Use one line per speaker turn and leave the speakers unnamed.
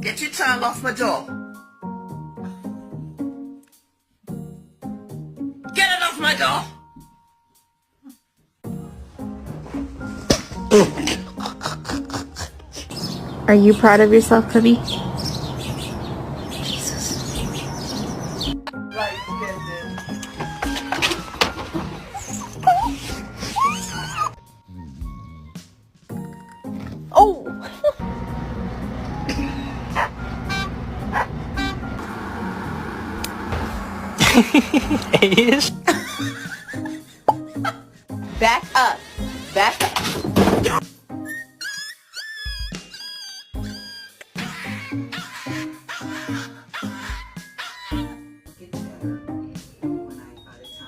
Get your tongue off my door. Get it off my door.
Are you proud of yourself, Cubby?
Right, get it.
Oh!
Ace.
Back up. Back up.